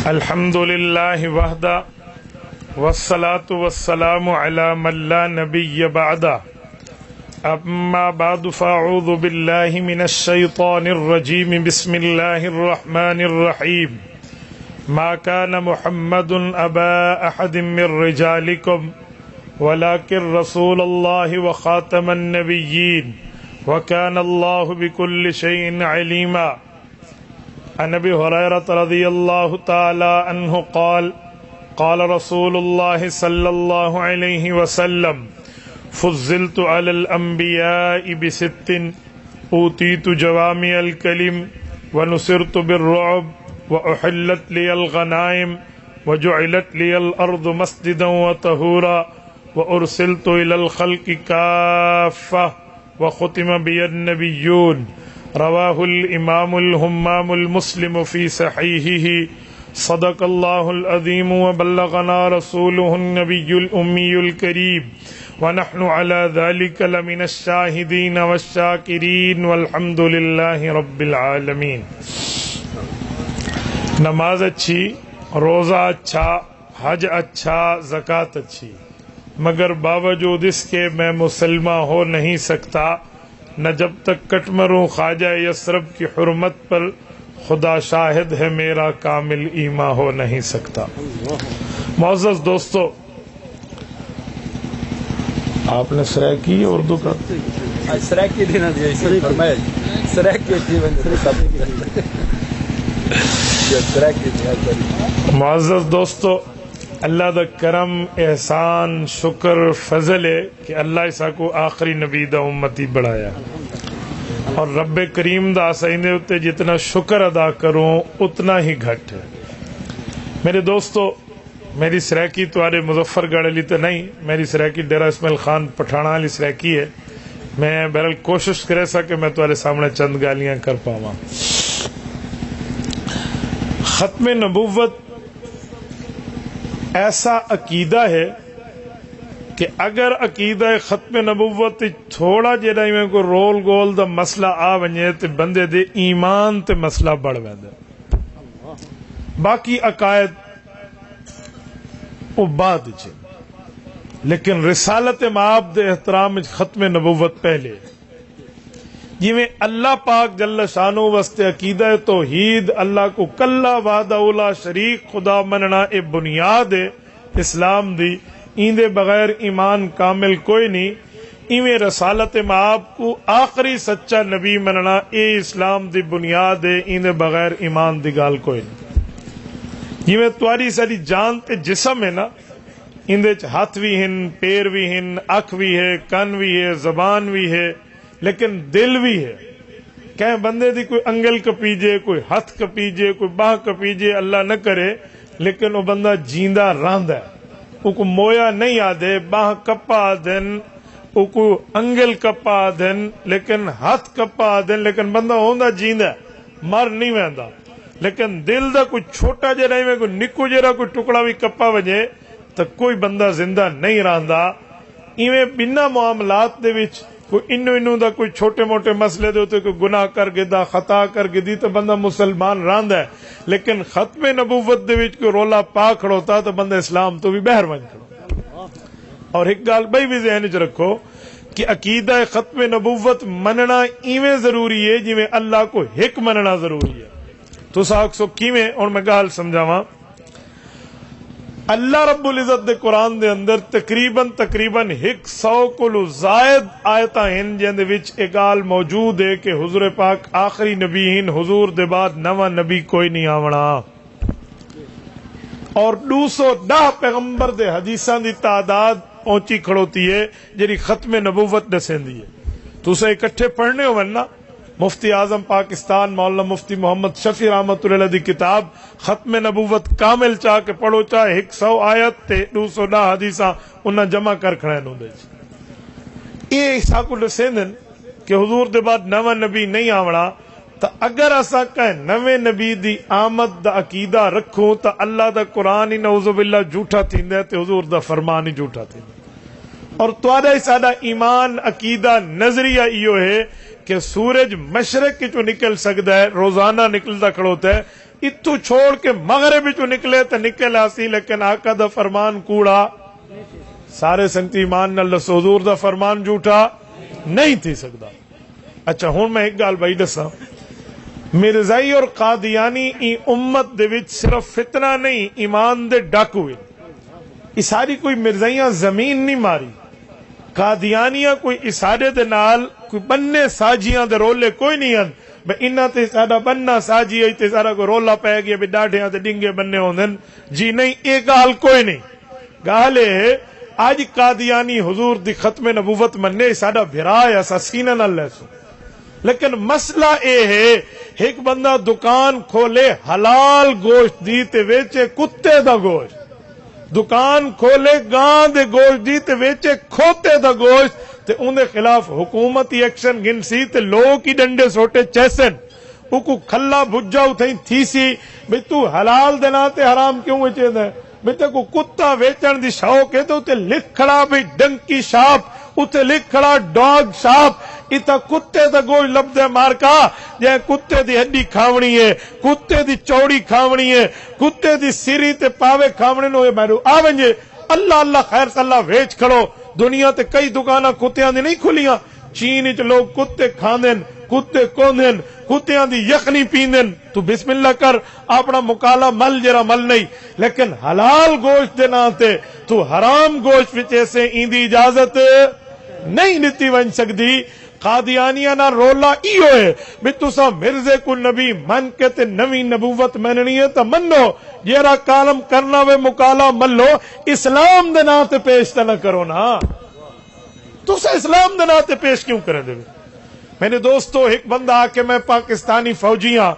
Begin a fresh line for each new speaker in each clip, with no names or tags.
الحمد للہ وحدہ والصلاة والسلام علی من لا نبی بعدہ اما بعد فاعوذ باللہ من الشیطان الرجیم بسم اللہ الرحمن الرحیم ما كان محمد ابا احد من رجالکم ولكن رسول اللہ وخاتم النبیین وكان اللہ بكل شيء عليما. عن ابي هريرة رضي الله تعالى عنه قال قال رسول الله صلى الله عليه وسلم فضلت على الأنبياء بست أوتيت جوامع الكلم ونصرت بالرعب وأحلت لي الغنائم وجعلت لي الأرض مسجدا وطهورا وأرسلت إلى الخلق كافة وختم بي النبيون. رواہ الامام الہمام المسلم فی صحیحہ. صدق اللہ العظیم وبلغنا رسولہ النبی الامی الکریم ونحن علی ذلک لمن الشاہدین والشاکرین والحمد للہ رب العالمین. نماز اچھی، روزہ اچھا، حج اچھا، زکوٰۃ اچھی، مگر باوجود اس کے میں مسلمہ ہو نہیں سکتا نہ جب تک کٹ مروں خواجہ یثرب کی حرمت پر. خدا شاہد ہے میرا کامل ایمان ہو نہیں سکتا. معزز دوستو، آپ نے سرائے کی اردو کا معزز دوستو، اللہ دا کرم احسان شکر فضل ہے کہ اللہ ایسا کو آخری نبی دا امتی بڑھایا، اور رب کریم دا سائندے اتے جتنا شکر ادا کروں اتنا ہی گھٹ ہے. میرے دوستو، میری سرائکی توارے مظفر گڑھ علی تو نہیں، میری سرائکی ڈیرہ اسماعیل خان پٹھانا علی سرائکی ہے. میں بہرحال کوشش کرے سا کہ میں تمہارے سامنے چند گالیاں کر پاواں. ختم نبوت ایسا عقیدہ ہے کہ اگر عقیدہ ختم نبوت تھوڑا جہا میں کوئی رول گول دا مسئلہ آ ونجے تو بندے دے ایمان تے مسئلہ بڑھ ویندا. باقی عقائد وہ بعد چ، لیکن رسالت مآب دے احترام ختم نبوت پہلے. جویں اللہ پاک جل شانہ واسطے عقیدہ توحید، اللہ کو کلا وحدہ لا شریک خدا مننا اے بنیاد ہے اسلام دی، ایندے بغیر ایمان کامل کوئی نہیں. ایویں رسالت مآب کو آخری سچا نبی مننا اے اسلام دی بنیاد ہے، ایندے بغیر ایمان دی گال کوئی نہیں. جویں تمہاری ساری جان تے جسم ہے نا، ایندے ہاتھ بھی ہن، پیر بھی ہن، اکھ بھی ہے، کن بھی ہے، زبان بھی ہے، لیکن دل بھی ہے. کہیں بندے دی کوئی انگل کپیجے، کوئی ہاتھ کپیجے، کوئی باہ کپیجے، اللہ نہ کرے، لیکن وہ بندہ جیندہ رہندا ہے. وہ کو مویا نہیں آدھے، باہ کپا آدھن، وہ کو انگل کپا آدھن، لیکن ہاتھ کپا آدھن، لیکن بندہ ہوندا جیندہ ہے، مر نہیں ویندا. لیکن دل دا کوئی چھوٹا جہا نہیں میں کوئی نکو جہا کوئی ٹکڑا بھی کپا وجے تو کوئی بندہ زندہ نہیں رہندا. ایویں بنا معاملات دے وچ کوئی انو دا کوئی چھوٹے موٹے مسئلے دے ہوتے کوئی گناہ کر گدا، خطا کر گدی تو بندہ مسلمان رہندا ہے. لیکن ختم نبوت دے وچ کوئی رولا پا کھڑوتا تو بندہ اسلام تو بھی بہر ون کھڑو. اور ایک گل بھائی بھی ذہن وچ رکھو کہ عقیدہ ختم نبوت مننا ایویں ضروری ہے جویں اللہ کو ایک مننا ضروری ہے. تو آکھ سو کیویں؟ اور میں گل سمجھاواں. اللہ رب العزت دے قرآن دے اندر تقریباً 100 کلو زائد آیتاں ہیں جن دے وچ ایک گال موجود ہے کہ حضور پاک آخری نبی ہیں، حضور دے بعد نواں نبی کوئی نہیں آونا. اور 210 پیغمبر دے حدیثاں دی تعداد پہنچی کھڑوتی ہے جڑی ختم نبوت دسیندی ہے. تساں اکٹھے پڑھنے ہو نا، مفتی اعظم پاکستان مولانا مفتی محمد شفیع رحمت اللہ علیہ دی کتاب ختم نبوت کامل چاہ کے پڑھو، چاہے 100 آیت تے 210 حدیثاں انہاں جمع کر کھڑائن ہوندے. یہ ساکو دسیندن کہ حضور دے بعد نواں نبی نہیں آونا. تا اگر اسا کہیں نویں نبی دی آمد دا عقیدہ رکھوں تا اللہ دا قرآن ہی نعوذ باللہ جھوٹا تھیندا ہے تے حضور دا فرمان ہی جھوٹا تھیندا. اور تواڈا ساڈا ایمان عقیدہ نظریہ ایو ہے کہ سورج مشرق چو نکل سکتا ہے، روزانہ نکلتا کھڑوتا ہے، اتو چھوڑ کے مغرب چو نکلے تو نکل آسی، لیکن آقا دا فرمان کوڑا سارے سنگتی ایمان نال دسو حضور دا فرمان جھوٹا نہیں تھی سکتا۔ اچھا ہوں میں ایک گال بھائی دساں، مرزائی اور قادیانی ای امت دے وچ صرف فتنہ نہیں ایمان دے ڈاکو ہوئے، اس ساری کوئی مرزائیاں زمین نہیں ماری، قادیانیاں کوئی اسارے دے نال کوئی بننے ساجیاں دے رولے کوئی نہیں ہیں بھئی انہاں تے ساڈا بننا ساجی ہے تے سارا کوئی رولا پے گیا بھی ڈاڈھیاں تے ڈنگے بننے ہوندن، جی نہیں، اے گال کوئی نہیں۔ گال ہے آج قادیانی حضور دی ختم نبوت مننے ساڈا بھرا ہے، اسا سینہ نال لیسو، لیکن مسئلہ اے ہے ایک بندہ دکان کھولے حلال گوشت دی تے ویچے کتے دا گوشت، دکان کھولے گاں دے گوشت دی تے ویچے کھوتے دا گوشت، تے ان دے خلاف حکومتی ایکشن گنسی تے لوگ ہی ڈنڈے سوٹے چیسن، او کو کھلا بھجا اتھیں تھی سی بھئی تو حلال دینا تے حرام کیوں ویچے دے، بھئی تے کو کتا ویچن دی شوق ہے تو تے لکھ کھڑا بھئی ڈنکی شاپ، اتھے لکھ کھڑا ڈاگ شاپ، اتا کتے دا گوشت لب دے مارکا جے کتے دی ہڈی کھاونی ہے، کتے دی چوڑی کھاونی ہے، کتے دی سری تے پاوے کھاونے نو میرو آونجے اللہ اللہ خیر صلی اللہ ویچ کھڑو۔ دنیا تے کئی دکاناں کتیاں دی نہیں کھلیاں، چین وچ لوگ کتے کھاندن، کتے کوندن، کتیاں دی یخنی پیندن، تو بسم اللہ کر اپنا مکالا مل جرا مل نہیں، لیکن حلال گوشت دے نا تے تو حرام گوشت وچ ایسے ایندی اجازت نہیں دتی ون سکدی۔ قادیانیاں نا رولا ایو ہے بھی تسا مرزے کو نبی من کے تے نوی نبوت مننی ہے تا منو، جیرا کالم کرنا وے مکالا ملو، اسلام دے نا تے پیش تا نہ کرو نا، تسا اسلام دے نا تے پیش کیوں کرے دے؟ میرے دوستو ایک بندہ آ کے میں پاکستانی فوجیاں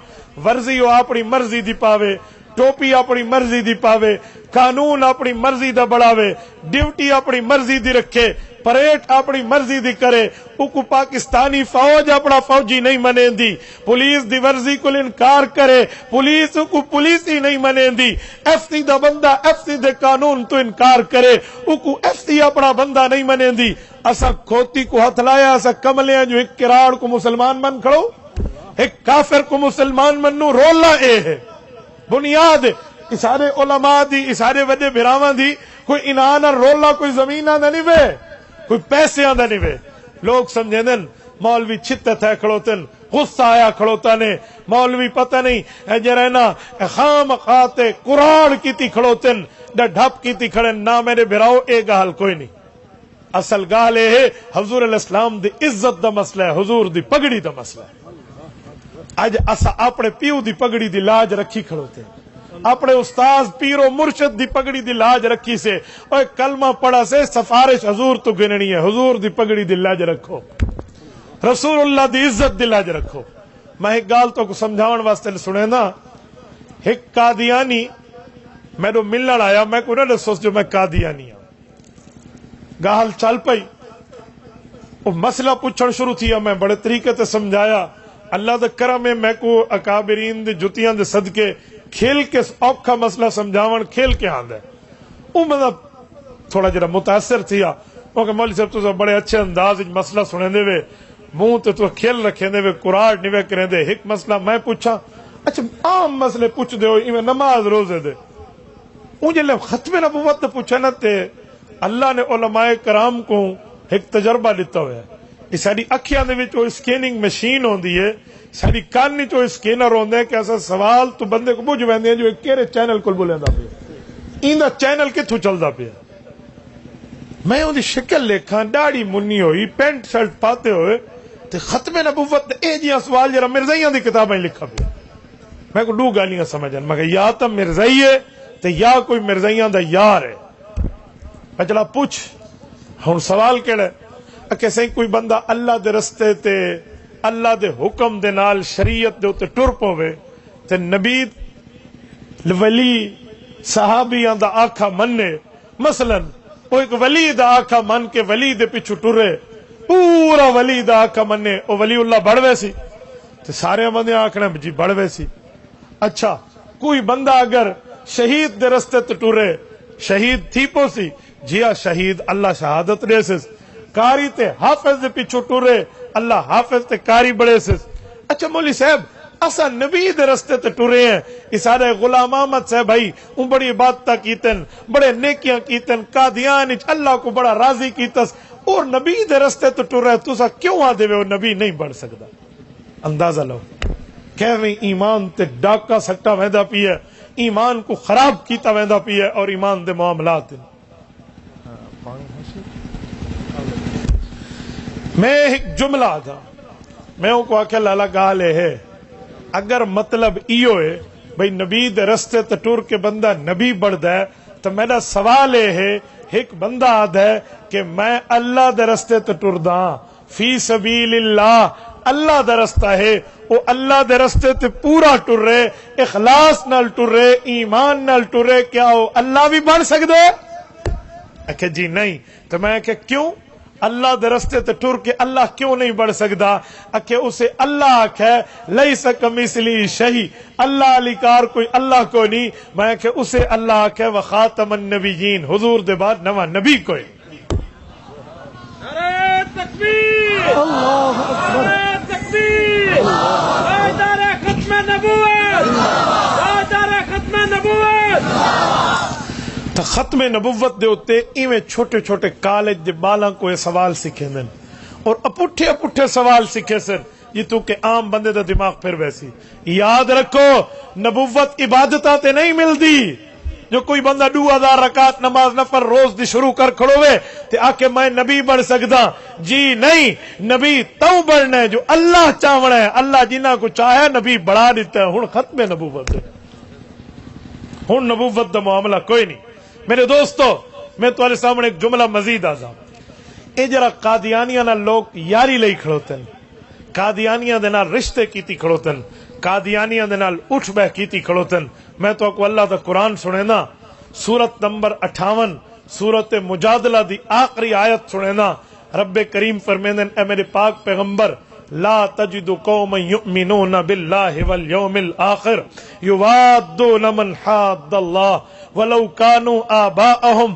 ورزی ہو اپنی مرضی دی پاوے، ٹوپی اپنی مرضی دی پاوے، قانون اپنی مرضی دا بڑھاوے، ڈیوٹی اپنی مرضی دی رکھے، پریڈ اپنی مرضی دی کرے، کو پاکستانی فوج اپنا فوجی نہیں منے دی، پولیس دی ورزی کو انکار کرے، پولیس کو پولیس ہی نہیں منے دی، ایف سی دا بندہ ایف سی دے قانون تو انکار کرے، کو ایف سی اپنا بندہ نہیں منے دی۔ اسا کھوتی کو ہاتھ لایا، اسا کملے جو ایک کراڑ کو مسلمان من کھڑو، ایک کافر کو مسلمان منو، رولا اے ہے بنیاد اسارے علماء دی، اسارے وڈے بھراواں دی، کوئی انعام اور رولا کوئی زمین آندا نہیں وے، کوئی پیسے آندا نہیں وے۔ لوگ سمجھے دن مولوی چھتے تھے کھڑوتن، غصہ آیا کھڑوتا نے، مولوی پتہ نہیں اے جرائنا خام خاتے قرآن کی تی کھڑوتن، ڈھپ کی تی کھڑن، نہ میرے بھراؤ اے گال کوئی نہیں۔ اصل گال اے ہے حضور علیہ السلام دی عزت دا مسئلہ ہے، حضور دی پگڑی دا مسئلہ ہے۔ اج اسا اپنے پیو دی پگڑی دی لاج رکھی کھڑوتے، اپنے استاذ پیرو مرشد دی پگڑی دی لاج رکھی سے، اور کلمہ پڑھا سے سفارش حضور تو گننی ہے، حضور دی پگڑی دی لاج رکھو، رسول اللہ دی عزت دی لاج رکھو۔ میں ایک گال تو کو سمجھاون واسطے سنے نا، ایک قادیانی میرے ملن آیا، میں کو نہ سوچ جو میں قادیانی ہوں، گال چل پئی، وہ مسئلہ پوچھن شروع تھیا، میں بڑے طریقے تے سمجھایا، اللہ دا کرم ہے میں کو اکابرین دے جتیاں دے صدقے کھیل کے اوکھا مسئلہ سمجھاون کھیل کے آندا ہے، وہ مطلب تھوڑا جرا متاثر تھیا، وہ کہ مولوی صاحب تو بڑے اچھے انداز وچ مسئلہ سنے دے وے، منہ تے تو کھیل رکھے دے وے، قرآن نہیں کرے دے، ایک مسئلہ میں پوچھا، اچھا عام مسئلے پوچھ دے ہو، ایویں نماز روزے دے، اون جلے ختم نبوت تے پوچھا نہ تے اللہ نے علماء کرام کو ایک تجربہ دیتا ہوا ہے، یہ ساری اکھیاں دے وچ اسکیننگ مشین ہوندی ہے، ساری کان وچ اسکینر ہوندا ہے کہ ایسا سوال تو بندے کو بجھ ویندے جو کہڑے چینل کول بولیندا پیا، ایندا چینل کتھوں چلدا پیا، میں اودی شکل لیکھاں، داڑھی منی ہوئی، پینٹ شرٹ پاتے ہوئے تے ختم نبوت اے جیاں سوال جرا مرزائیاں دی کتاباں لکھا پیا، میں کو دو گالیاں سمجھن، میں کہ یا تو مرزائی ہے تے یا کوئی مرزائیاں دا یار ہے، اچھا پوچھ ہن سوال کیڑا ہے کہ سہی کوئی بندہ اللہ دے رستے تے اللہ دے حکم دے نال شریعت دے اوتے ٹر پوے تے نبی ولی صحابیاں دا آکھا مننے، مثلا وہ ایک ولی دا آکھا من کے ولی دے پیچھو ٹرے، پورا ولی دا آکھا مننے، او ولی اللہ بڑھوے سی تے سارے بندے آکھنا جی بڑھوے سی۔ اچھا کوئی بندہ اگر شہید دے رستے تے ٹرے، شہید تھی پو سی، جی ہاں شہید اللہ شہادت دے سس، کاری تے حافظ دے پیچھو ٹرے، اللہ حافظ تے کاری بڑے سس۔ اچھا مولوی صاحب اسا نبی دے رستے تے ٹرے ہیں. یہ سارے غلام احمد صاحب بھائی ان بڑی عبادتاں کیتن, بڑے نیکیاں کیتن, قادیان وچ اللہ کو بڑا راضی کیتس, اور نبی دے رستے تے ٹر رہے, تسا کیوں آدے وے وہ نبی نہیں بن سکدا؟ اندازہ لو کیویں ایمان تے ڈاکا سٹا ویندا پی ہے, ایمان کو خراب کیتا ویندا پی ہے, اور ایمان دے معاملات. میں ایک جملہ تھا, میں کو آخیا لالا گال ہے, اگر مطلب ایو ہے بھئی نبی دے رستے تے ٹر کے بندہ نبی بڑھدا ہے, تو میرا سوال یہ ہے, ایک بندہ آدھا ہے کہ میں اللہ دے رستے تے ٹردا فی سبیل اللہ, اللہ دا رستہ ہے, وہ اللہ دے رستے تے پورا ٹر رہے, اخلاص نال ٹر رہے, ایمان نال ٹر رہے, کیا وہ اللہ بھی بن سکدے؟ کہ جی نہیں. تو میں کہ کیوں اللہ دے رستے تے ٹر کے اللہ کیوں نہیں بڑھ سکدا؟ کہ اسے اللہ آکھے لیس کمثلی شیء, اللہ علی کار کوئی اللہ کو نہیں. میں کہ اسے اللہ آکھے وخاتم النبیین, حضور دے بعد نواں نبی کوئی.
نعرہ تکبیر, اللہ اکبر, نعرہ تکبیر, نعرہ ختم نبوت, نعرہ ختم نبوت.
تو ختم نبوت دے ہوتے ایویں چھوٹے چھوٹے کالج دے بالاں کو یہ سوال سکھے دن, اور اپٹھے اپٹھے سوال سکھے سن, یہ تو کہ عام بندے دا دماغ پھر ویسی. یاد رکھو نبوت عبادتاں تے نہیں ملدی. جو کوئی بندہ 2000 رکعت نماز نفل روز دی شروع کر کھڑوے تے آ کے میں نبی بن سکدا, جی نہیں. نبی تو بننا ہے جو اللہ چاہنا ہے, اللہ جنہاں کو چاہے نبی بڑھا دیتا ہے. ہن ختم نبوت ہے, ہن نبوت دا معاملہ کوئی نہیں. میرے دوستو میں تمہارے سامنے ایک جملہ مزید آزا. اے جرا قادیانیاں نال لوگ یاری لئی کھڑوتن, قادیانیاں دے نال رشتے کیتی کھڑوتن, قادیانیاں دے نال اٹھ بہ کیتی کھڑوتن. میں تو کو اللہ دا قرآن سنینا, سورت نمبر 58 سورت مجادلہ دی آخری آیت سنینا. رب کریم فرمیندن اے میرے پاک پیغمبر, لا تجد قوما یؤمنون باللہ والیوم الآخر یوادون من حاد اللہ ولو كانوا آباءهم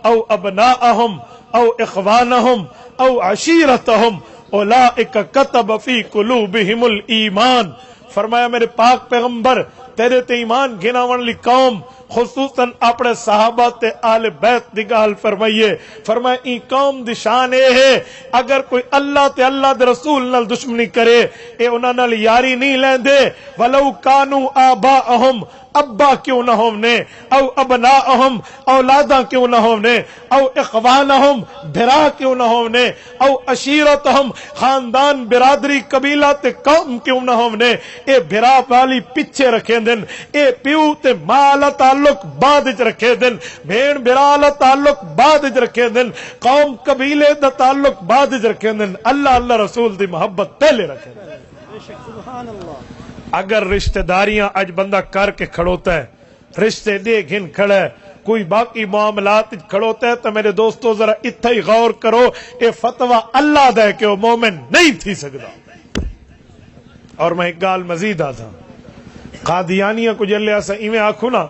او ابناءهم او اخوانهم او عشیرتهم اولئک کتب فی قلوبہم الایمان. فرمایا میرے پاک پیغمبر تیرے تے ایمان گھناون لی قوم, خصوصاً اپنے صحابہ تے آل بیت دی گال فرمائیے. فرمایا این قوم دی شان اے ہے اگر کوئی اللہ تے اللہ دے رسول نال دشمنی کرے اے انہاں نال یاری نہیں لیندے. ولو کانوا آباءہم, ابا کیوں نہ ہونے, او ابناءہم, اولاداں کیوں نہ ہونے, او اخوانہم, بھرا کیوں نہ ہونے, او عشیرتہم, خاندان برادری قبیلہ تے قوم کیوں نہ ہونے. اے بھرا والی پیچھے رکھے دن, اے پیو تے مالا تعلق بعد وچ رکھے دن, بھین بھرا تعلق بعد وچ رکھے دن, قوم قبیلے دا تعلق بعد وچ رکھے دن, اللہ اللہ رسول دی محبت پہلے رکھے دن.
سبحان اللہ.
اگر رشتہ داریاں اج بندہ کر کے کھڑوتا ہے, رشتے دے گھن کھڑا ہے, کوئی باقی معاملات کھڑوتا ہے, تو میرے دوستو ذرا اتھا ہی غور کرو, اے فتویٰ اللہ دا ہے کہ وہ مومن نہیں تھی سکتا. اور میں ایک گال مزید آتا, قادیانیاں کو جلے ایسا ایویں آکھو نا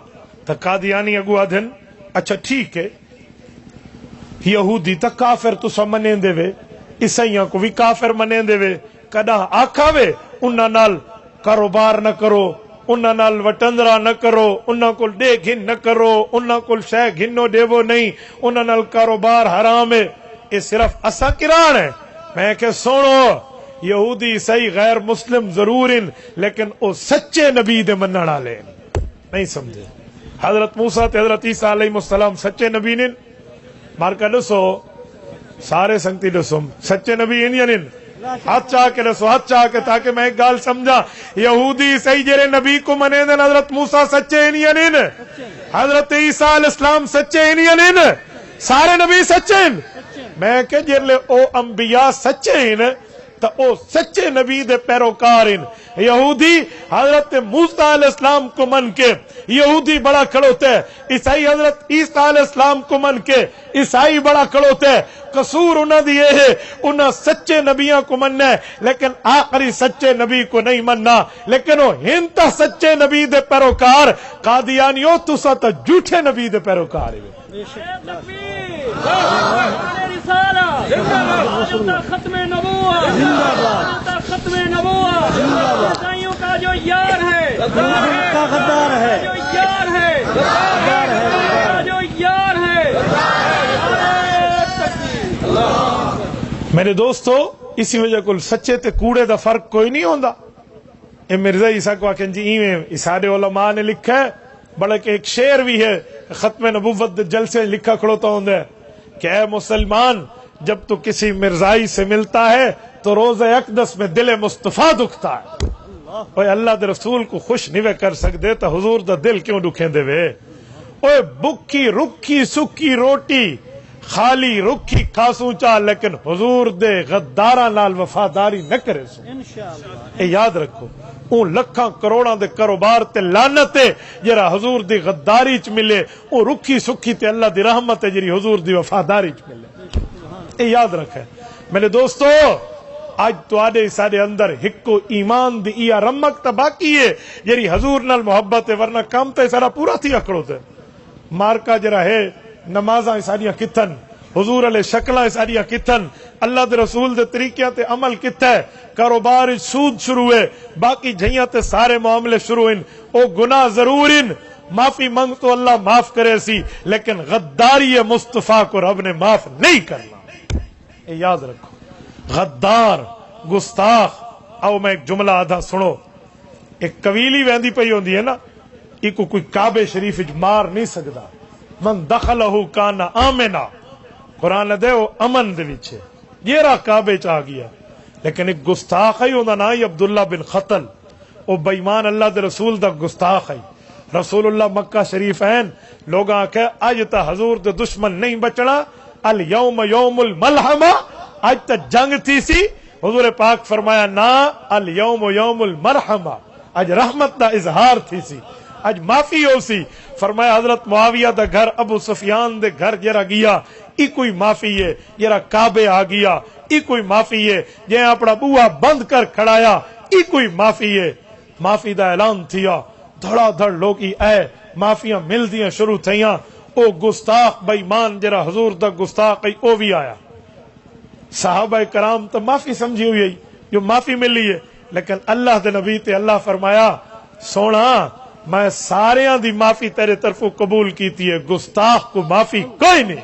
تو قادیانی اگو آدھن اچھا ٹھیک ہے, یہودی تا کافر تو سا منیں دے وے, عیسائیاں کو بھی کافر منیں دے وے, کدا آکھا وے انہاں نال کاروبار نہ کرو, انہاں نال وٹندرا نہ کرو, انہاں کول دے گھن نہ کرو, انہاں کول شے گھنو دیو نہیں, انہاں نال کاروبار حرام ہے. یہ صرف اسا کران ہے. میں کہ سنو, یہودی عیسائی غیر مسلم ضرور ان, لیکن او سچے نبی دے منن والے نہیں سمجھے. حضرت موسیٰ تے حضرت عیسیٰ علیہ السلام سچے نبی نے, مار کا دسو سارے سنگتی دسو سچے نبی ان یا نہیں, ہاتھ چاہ کے دسو, ہاتھ چاہ کے, تاکہ میں ایک گال سمجھا. یہودی عیسائی جڑے نبی کو منے دن حضرت موسیٰ سچے ان یا نہیں, حضرت عیسیٰ علیہ السلام سچے ان یا نہیں, سارے نبی سچے ان. میں کہ جلے او انبیاء سچے ان تو او سچے نبی دے پیروکار ان. یہودی حضرت موسیٰ علیہ السلام کو من کے یہودی بڑا کھڑوتا ہے, عیسائی حضرت عیسیٰ علیہ السلام کو من کے عیسائی بڑا کھڑوتا ہے. قصور انہاں دی یہ ہے انہاں سچے نبیوں کو مننا ہے, لیکن آخری سچے نبی کو نہیں مننا. لیکن وہ ہنتا سچے نبی دے پیروکار, قادیانیوں تسا تا جھوٹے نبی دے پیروکار ہے.
موجودہ ختم نبوت موجودہ ختم نبوت عیسائیوں کا جو یار ہے غدار ہے جو یار ہے جو یار ہے
میرے دوستو اسی وجہ کو سچے تے کوڑے دا فرق کوئی نہیں ہوندا. اے مرزا عیسیٰ کو آکھیں جی ایویں سارے علماء نے لکھا ہے بلکہ ایک شعر بھی ہے ختم نبوت دے جلسے لکھا کھڑوتا ہوندا ہے کہ اے مسلمان جب تو کسی مرزائی سے ملتا ہے تو روز اقدس میں دل مصطفیٰ دکھتا ہے. اوے اللہ دے رسول کو خوش نہیں کر سکتے تو حضور دا دل کیوں دکھیں دے وے. اوے بکھی رکھی سکی روٹی خالی رکھی کھاسوں چاہ لیکن حضور دے غداراں نال وفاداری نہ کرے سو.
انشاءاللہ
اے یاد رکھو اون لکھاں کروڑاں دے کاروبار تے لعنت ہے جڑا حضور دی غداری چ ملے او رکھی سکھی تے اللہ دی رحمت ہے جڑی حضور دی وفاداری چ ملے. اے یاد رکھے میرے دوستو اج تواڈے سارے اندر ہکو ایمان دی یا رمک تا باقی ہے جڑی حضور نال محبت ہے ورنہ کام تے سارا پورا تھی اکڑو تے مارکا جڑا ہے نمازاں ساریاں کتن حضور علیہ شکلاں ساریاں کتن اللہ دے رسول دے طریقیاں تے عمل کیتا ہے کاروبار سود شروع ہے باقی جھیاں تے سارے معاملے شروع ہیں او گناہ ضرور ہیں معافی منگ تو اللہ معاف کرے سی لیکن غداری مصطفیٰ کو رب نے معاف نہیں کرنا. اے یاد رکھو غدار گستاخ. آؤ میں ایک جملہ آدھا سنو. ایک قبیلی ویندی پئی ہوندی ہے نا ایکو کوئی کعبے شریف وچ مار نہیں سکدا. من دخلہ کان آمنا قرآن دے وہ امن دے وچ ہے یہ راہ کعبے چ آ گیا لیکن ایک گستاخ ہے اوندا نام عبداللہ بن خطل او بے ایمان اللہ دے رسول دا گستاخ ہے. رسول اللہ مکہ شریف این لوگاں کہ اج تا حضور دے دشمن نہیں بچنا الیوم یوم الملحمہ اج تا جنگ تھی سی حضور پاک فرمایا نا الیوم یوم المرحمہ اج رحمت دا اظہار تھی سی اج معافی ہو سی. فرمایا حضرت معاویہ دا گھر ابو سفیان دے گھر جرا گیا ای کوئی معافی ہے جرا کعبے آ گیا ای کوئی معافی ہے جے اپنا بوہا بند کر کھڑایا ای کوئی معافی ہے. معافی دا اعلان تھیا دھڑا دھڑ لوگ اے معافیاں مل دیاں شروع تھیاں. او گستاخ بے ایمان جرا حضور دا گستاخ او بھی آیا. صحابہ کرام تو معافی سمجھی ہوئی جو معافی ملی ہے لیکن اللہ دے نبی تے اللہ فرمایا سونا میں ساریاں دی معافی تیرے طرفوں قبول کیتی ہے گستاخ کو معافی کوئی نہیں.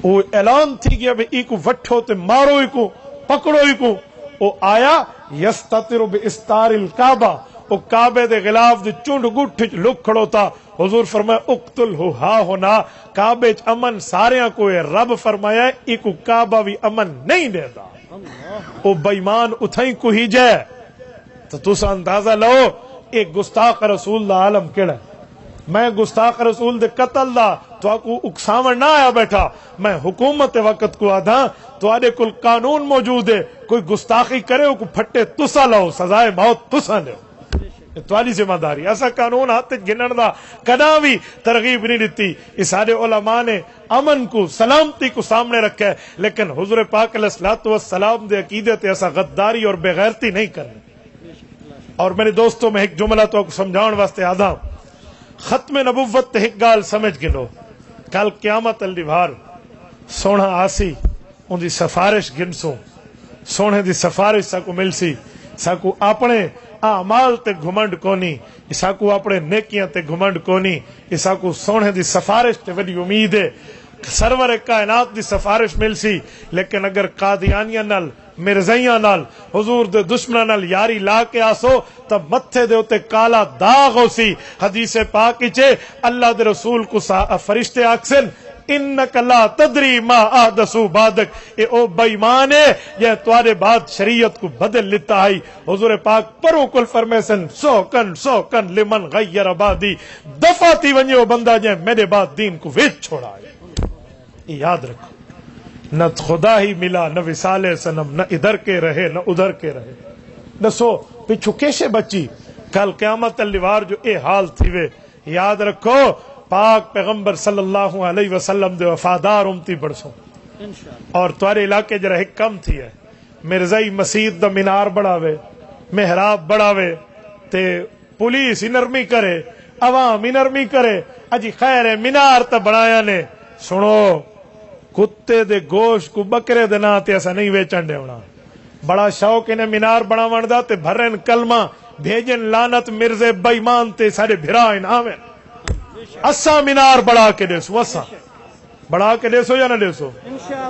وہ اعلان تھی گیا بھئی کو وٹھو تے مارو کو پکڑو کو. وہ آیا یستتر باستار الکعبہ وہ کعبے دے غلاف دے چونڈ گٹھ لک کھڑو تھا. حضور فرمایا اقتلہ ہا ہونا کعبے چ امن ساریاں کو ہے. رب فرمایا ایک کعبہ بھی امن نہیں دیتا. وہ بے ایمان اتھائی کو ہی جائے تو تسا اندازہ لو ایک گستاخ رسول دا عالم کیڑا ہے. میں گستاخ رسول دے قتل دا تو آکو اکساون نہ آیا بیٹھا میں حکومت وقت کو آدھا تو آدھے کل قانون موجود ہے کوئی گستاخی کرے کو پھٹے تسا لو سزائے موت تسا لو تواڈی ذمہ داری. ایسا قانون ہاتھ گنن دا کدا بھی ترغیب نہیں دیتی. اس سارے علماء نے امن کو سلامتی کو سامنے رکھا ہے لیکن حضور پاک علیہ الصلوۃ والسلام دے عقیدے تے ایسا غداری اور بے غیرتی نہیں کرنی. اور میرے دوستوں میں ایک جملہ تو سمجھاؤن واسطے آدھا ختم نبوت تے ایک گال سمجھ گنو کل قیامت اللہ بھار سونا آسی ان دی سفارش گنسو سونے دی سفارش ساکو مل سی ساکو اپنے اعمال تے گھمنڈ کونی ساکو اپنے نیکیاں تے گھمنڈ کونی ساکو سونے دی سفارش تے وڈی امید ہے سرور کائنات دی سفارش مل سی. لیکن اگر قادیانیاں نال مرزائیاں نال حضور دے دشمناں نال یاری لا کے آسو تب متھے دے اوتے کالا داغ ہو سی. حدیث پاک وچ اللہ دے رسول کو فرشتے آکھسن انک لا تدری ما احدثوا بعدک اے او بے ایمان ہے یہ تواڈے بعد شریعت کو بدل لیتا ہے. حضور پاک پرو کل فرمیسن سو کن لمن غیر بعدی دفاتی ونجو بندہ جے میرے بعد دین کو ویچ چھوڑا ہے. یاد رکھو نہ خدا ہی ملا نہ وصال صنم نہ ادھر کے رہے نہ ادھر کے رہے. دسو پچھو کیسے بچی کل قیامت الوار جو اے حال تھی وے. یاد رکھو پاک پیغمبر صلی اللہ علیہ وسلم دے وفادار امتی بڑھسو اور تمہارے علاقے جرا ایک کم تھی ہے مرزائی مسجد دا مینار بڑھاوے محراب بڑھاوے تے پولیس ہی نرمی کرے عوام ہی نرمی کرے اجی خیر ہے مینار تا بڑھایا نے. سنو کتے دے گوشت کو بکرے دے نا تے اسا نہیں ویچن دیونا. بڑا شوق انہیں مینار بناون دا تے بھرن کلمہ بھیجن لعنت مرزے بے ایمان تے سارے بھرا انعام. اسا مینار بڑھا کے دیسو، اسا بڑھا کے دیسو یا نہ دیسو؟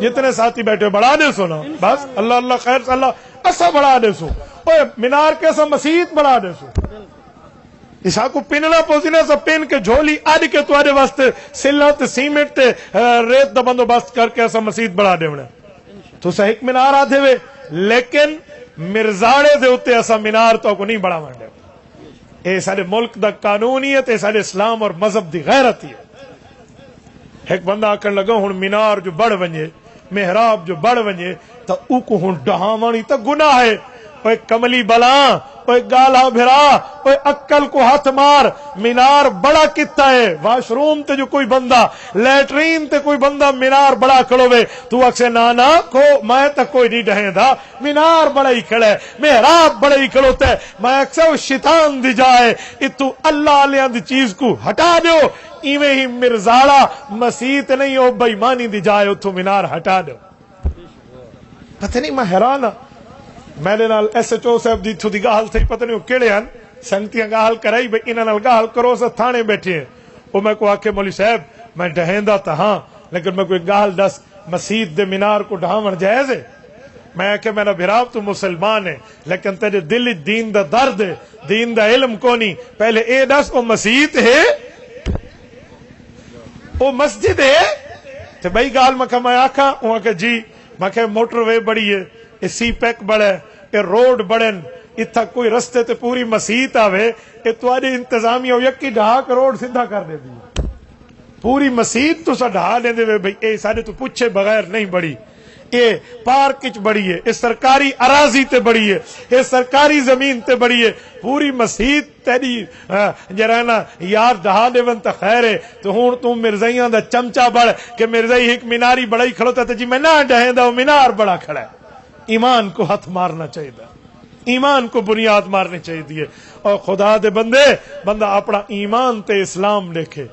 جتنے ساتھی بیٹھے بڑھا دیسو نا، بس اللہ اللہ خیر سے اللہ اسا بڑھا دیسو. اوے مینار کے اسا مسجد بڑھا دیسو. اسا کو پننا پوزینا سا پن کے جھولی اڈ کے تواڈے واسطے سلت سیمنٹ تے ریت دا بندوبست کر کے اسا مسجد بڑھا دیونا. تو سا ایک مینار آدھے وے، لیکن مرزاڑے دے اتے اسا مینار تو کو نہیں بڑھا منڈے. اے سارے ملک دا قانونیت، اے سارے اسلام اور مذہب دی غیرت ہے. ایک بندہ آکن لگا ہن مینار جو بڑھ ونجے، محراب جو بڑھ ونجے تو او کو ہن ڈہاوانی تو گناہ ہے. اوے کملی بلا، اوے گالا بھرا، اوے عقل کو ہاتھ مار. مینار بڑا کتا ہے. واش روم تے جو کوئی بندہ، لیٹرین تے کوئی بندہ مینار بڑا کھڑو وے تو اکسے نانا کو میں تا کوئی نہیں ڈہیں دا. مینار بڑا ہی کھڑا ہے، محراب بڑا ہی کھڑو تے میں اکسے وہ شیطان دی جائے اتو اللہ علیہ دی چیز کو ہٹا دیو. ایویں ہی مرزاڑا مسیت نہیں ہو بے ایمانی دی جائے اتو مینار ہٹا دیو. پتہ نہیں میں حیران ہاں. میرے نال ایس ایچ او صاحب دی تھو دی گاہل تھی، پتہ نہیں وہ کیڑے ہیں سنگتیاں گاہل کرائی بھئی انہاں نال گاہل کرو سا تھانے بیٹھے ہیں. وہ میں کو آکے مولوی صاحب میں ڈہیندا تا ہاں، لیکن میں کوئی گاہل دس مسجد دے مینار کو ڈھاون جائز ہے؟ میں کہ میرا بھراو تو مسلمان ہے لیکن تیرے دل دین دا درد ہے، دین دا علم کونی. پہلے اے دس او مسجد ہے، او مسجد ہے تے بھائی گال میں آکھا وہاں کہ جی میں کہ موٹر وے بڑی ہے، اے سی پیک بڑا ہے، اے روڈ بڑن، اتھا کوئی رستے تے پوری مسیت آوے، اے تواڈی انتظامیہ ہو یکی ڈھا کے روڈ سیدھا کر دے دی پوری مسیت تو سا ڈھا دے دے بھئی اے سارے تو پوچھے بغیر نہیں بڑی. اے پارک وچ بڑی ہے، اے سرکاری اراضی تے بڑی ہے، اے سرکاری زمین تے بڑی ہے. پوری مسیت تیری جرا نا یار ڈہا دے ون تے خیر ہے. تو ہن تو مرزائیاں دا چمچا بڑھ کہ مرزائی ایک میناری بڑا ہی کھڑوتا تے جی میں نہ ڈہیندا او مینار بڑا کھڑا ہے. ایمان کو ہاتھ مارنا چاہیے، ایمان کو بنیاد مارنی چاہیے. اور خدا دے بندے بندہ اپنا ایمان تے اسلام دیکھے.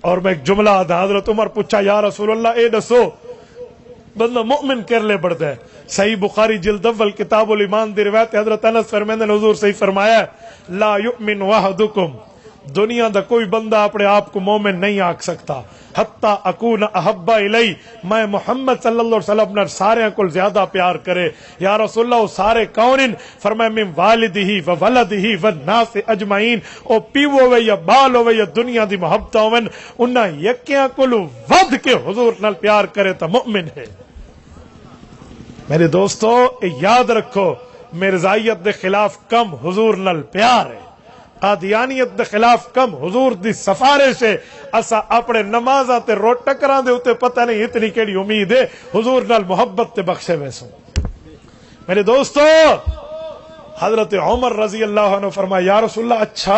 اور میں ایک جملہ آدھا حضرت عمر پوچھا یا رسول اللہ اے دسو بندہ مؤمن کر لے بڑھتا ہے. صحیح بخاری جلد اول کتاب الایمان دی روایت حضرت انس فرماتے ہیں حضور صحیح فرمایا لا یؤمن وحدکم، دنیا دا کوئی بندہ اپنے آپ کو مومن نہیں آکھ سکتا حتی اکون احب الی، میں محمد صلی اللہ علیہ وسلم نے سارے کو زیادہ پیار کرے. یا رسول اللہ سارے کون؟ فرمایا من والدہ و ولدہ والناس اجمعین. او پیو ہوئے یا بال ہوئے یا دنیا دی محبت ہوئے انہاں یکیاں کو ود کے حضور نال پیار کرے تو مؤمن ہے. میرے دوستو یاد رکھو مرزائیت دے خلاف کم حضور نال پیار ہے، قادیانیت دے خلاف کم حضور دی سفارش ہے. اسا اپنے نمازاں تے روٹ ٹکراں دے اوتے پتہ نہیں اتنی کیڑی امید ہے حضور نال محبت تے بخشے ویسوں. میرے دوستو حضرت عمر رضی اللہ عنہ فرمایا یا رسول اللہ اچھا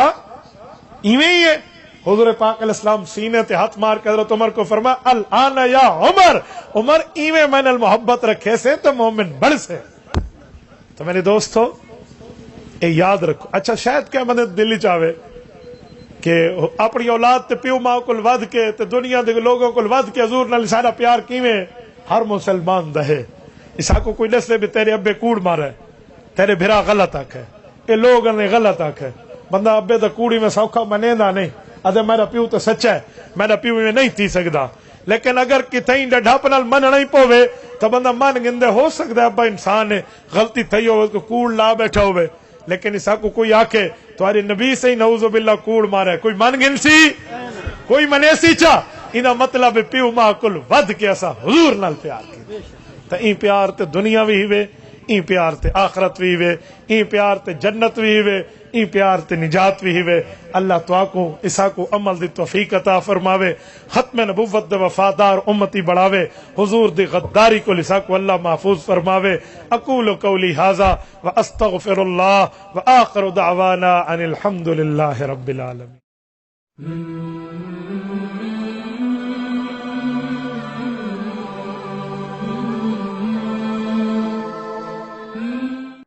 ایویں ہی ہے؟ حضور پاک علیہ السلام سینے تے ہاتھ مار کے حضرت عمر کو فرمایا الان یا عمر، عمر ایویں میں نال محبت رکھے سے تو مومن بڑھ سے. تو میرے دوستو اے یاد رکھو. اچھا شاید کیا بندے دلی چاہے کہ اپنی اولاد تے پیو ماں کو ود کے تے دنیا دے لوگوں کو ود کے حضور نال سارا پیار کیویں ہر مسلمان دہے. اسا کو کوئی دسے بھی تیرے ابے کوڑ مارے، تیرے بھرا غلط آکھے، اے لوگ نے غلط آکھے. بندہ ابے دا کوڑی میں سوکھا منیندا نہیں، ادے میرا پیو تو سچا ہے، میرا پیو میں نہیں تھی سکدا. لیکن اگر کتیں ڈھپ نال مننا ہی پوے تو بندہ من گندے ہو سکتا ہے ابا انسان ہے غلطی تھی ہوئے تو کوڑ لا بیٹھا ہوئے. لیکن اسا کو کوئی آکھے تمہاری نبی سے ہی نعوذ باللہ کوڑ مارے، کوئی من گنسی کوئی منیسی چا انہا مطلب پیو ماں کل ود کے اسا حضور نال پیار کی. تو این پیار تے دنیا بھی ہوئے، این پیار تے آخرت بھی ہوئے، این پیار تے جنت بھی ہوئے، این پیار تے نجات بھی ہوئے. اللہ تو کو اسا کو عمل دی توفیق عطا فرماوے، ختم نبوت دے وفادار امتی بڑھاوے، حضور دی غداری کو اسا کو اللہ محفوظ فرماوے. اقول قولی ھذا واستغفر اللہ وآخر دعوانا ان الحمد للہ رب العالمین.